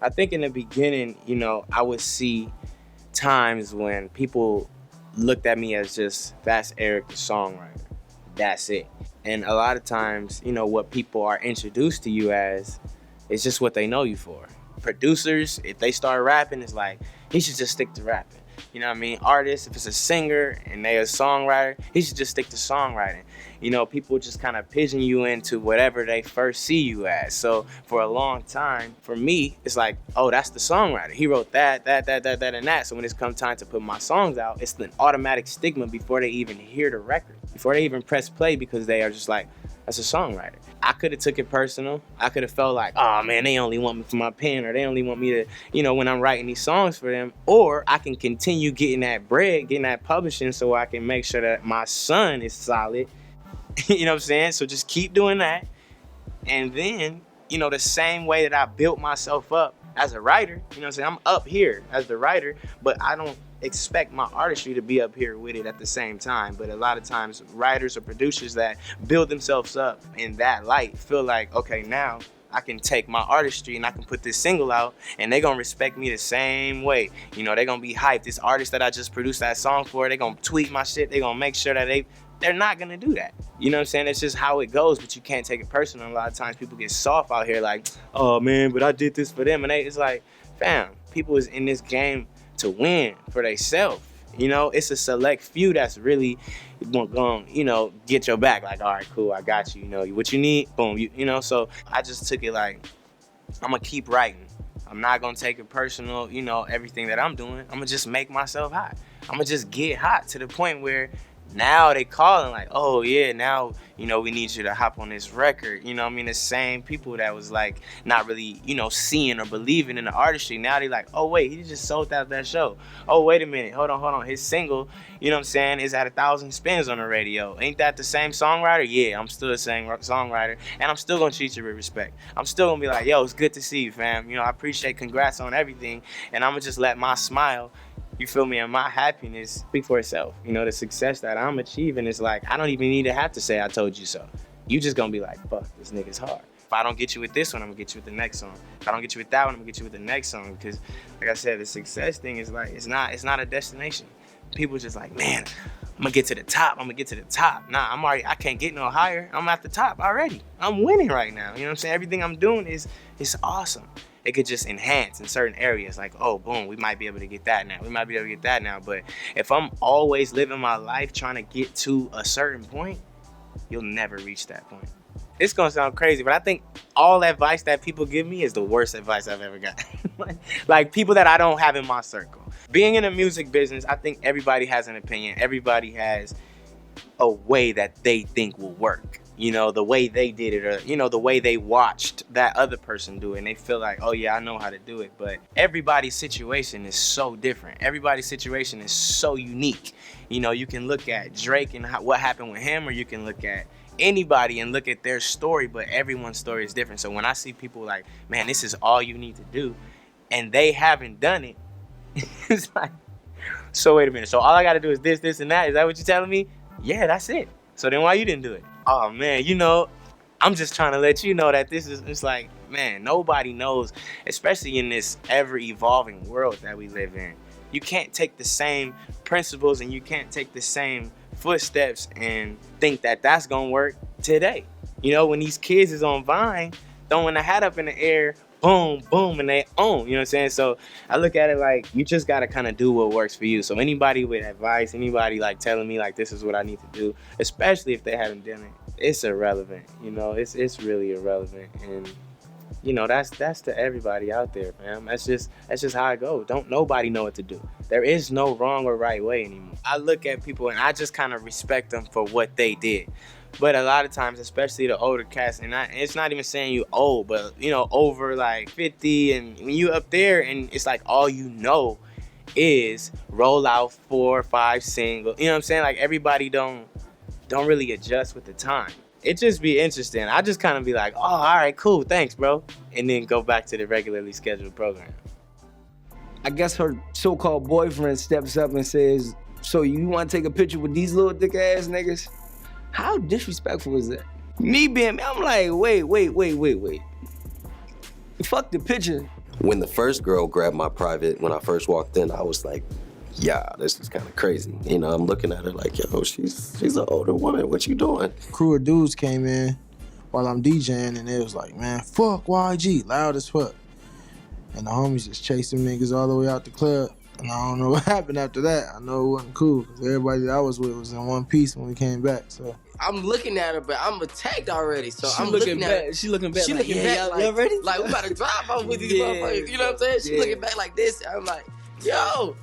I think in the beginning, I would see times when people looked at me as just, that's Eric the songwriter. That's it. And a lot of times, what people are introduced to you as is just what they know you for. Producers, if they start rapping, it's like, he should just stick to rapping. You know what I mean? Artists, if it's a singer and they a songwriter, he should just stick to songwriting. People just kind of pigeon you into whatever they first see you as. So for a long time, for me, it's like, oh, that's the songwriter. He wrote that, and that. So when it's come time to put my songs out, it's an automatic stigma before they even hear the record, before they even press play, because they are just like, that's a songwriter. I could have took it personal. I could have felt like, oh man, they only want me for my pen, or they only want me to, when I'm writing these songs for them. Or I can continue getting that bread, getting that publishing, so I can make sure that my son is solid. You know what I'm saying? So just keep doing that. And then, the same way that I built myself up as a writer, I'm saying? I'm up here as the writer, but I don't expect my artistry to be up here with it at the same time. But a lot of times, writers or producers that build themselves up in that light feel like, okay, now I can take my artistry and I can put this single out, and they're gonna respect me the same way. They're gonna be hyped. This artist that I just produced that song for, they're gonna tweet my shit. They're gonna make sure that they're not gonna do that. You know what I'm saying? It's just how it goes, but you can't take it personal. A lot of times people get soft out here like, oh man, but I did this for them. And it's like, fam, people is in this game to win for themselves. It's a select few that's really gonna, get your back. Like, all right, cool, I got you. What you need, boom, So I just took it like, I'm gonna keep writing. I'm not gonna take it personal, everything that I'm doing. I'm gonna just make myself hot. I'm gonna just get hot to the point where now they calling like, oh yeah, now, we need you to hop on this record. The same people that was like not really, seeing or believing in the artistry. Now they like, oh wait, he just sold out that show. Oh, wait a minute, hold on. His single, is at 1,000 spins on the radio. Ain't that the same songwriter? Yeah, I'm still the same songwriter, and I'm still gonna treat you with respect. I'm still gonna be like, yo, it's good to see you, fam. I appreciate, congrats on everything, and I'm gonna just let my smile, you feel me, and my happiness speak for itself. The success that I'm achieving is like, I don't even need to have to say I told you so. You just gonna be like, fuck, this nigga's hard. If I don't get you with this one, I'm gonna get you with the next song. If I don't get you with that one, I'm gonna get you with the next song. Because like I said, the success thing is like, it's not a destination. People just like, man, I'm gonna get to the top. Nah, I can't get no higher. I'm at the top already. I'm winning right now. You know what I'm saying? Everything I'm doing is awesome. It could just enhance in certain areas, like, oh, boom, we might be able to get that now. But if I'm always living my life trying to get to a certain point, you'll never reach that point. It's gonna sound crazy, but I think all advice that people give me is the worst advice I've ever got. Like people that I don't have in my circle. Being in the music business, I think everybody has an opinion. Everybody has a way that they think will work. The way they did it, or, the way they watched that other person do it, and they feel like, oh yeah, I know how to do it. But everybody's situation is so different. Everybody's situation is so unique. You can look at Drake and what happened with him, or you can look at anybody and look at their story, but everyone's story is different. So when I see people like, man, this is all you need to do, and they haven't done it, it's like, so wait a minute, so all I gotta do is this, and that? Is that what you're telling me? Yeah, that's it. So then why you didn't do it? Oh man, I'm just trying to let you know that it's like, man, nobody knows, especially in this ever-evolving world that we live in. You can't take the same principles and you can't take the same footsteps and think that that's gonna work today. When these kids is on Vine, throwing the hat up in the air, boom, boom, and they own, you know what I'm saying? So I look at it like, you just gotta kind of do what works for you. So anybody with advice, anybody like telling me like, this is what I need to do, especially if they haven't done it, it's irrelevant. It's really irrelevant. And that's to everybody out there, fam. That's just how it goes. Don't nobody know what to do. There is no wrong or right way anymore. I look at people and I just kind of respect them for what they did. But a lot of times, especially the older cats, and it's not even saying you old, but over like 50, and when you up there, and it's like all is roll out 4 or 5 singles. You know what I'm saying? Like everybody don't really adjust with the time. It just be interesting. I just kind of be like, oh, all right, cool, thanks, bro, and then go back to the regularly scheduled program. I guess her so-called boyfriend steps up and says, so you want to take a picture with these little dick ass niggas? How disrespectful is that? I'm like, wait. Fuck the picture. when the first girl grabbed my private, when I first walked in, I was like, yeah, this is kind of crazy. You know, I'm looking at her like, yo, she's an older woman. What you doing? Crew of dudes came in while I'm DJing, and it was like, man, fuck YG, loud as fuck. And the homies just chasing niggas all the way out the club. And I don't know what happened after that. I know it wasn't cool, because everybody that I was with was in one piece when we came back, so. I'm looking at her, but I'm attacked already. So She I'm looking looking back. at her. She looking back. She like, looking yeah, back y'all like, ready? like we about to drive off with these Yeah. motherfuckers. You know what I'm saying? She Yeah. looking back like this. I'm like, yo,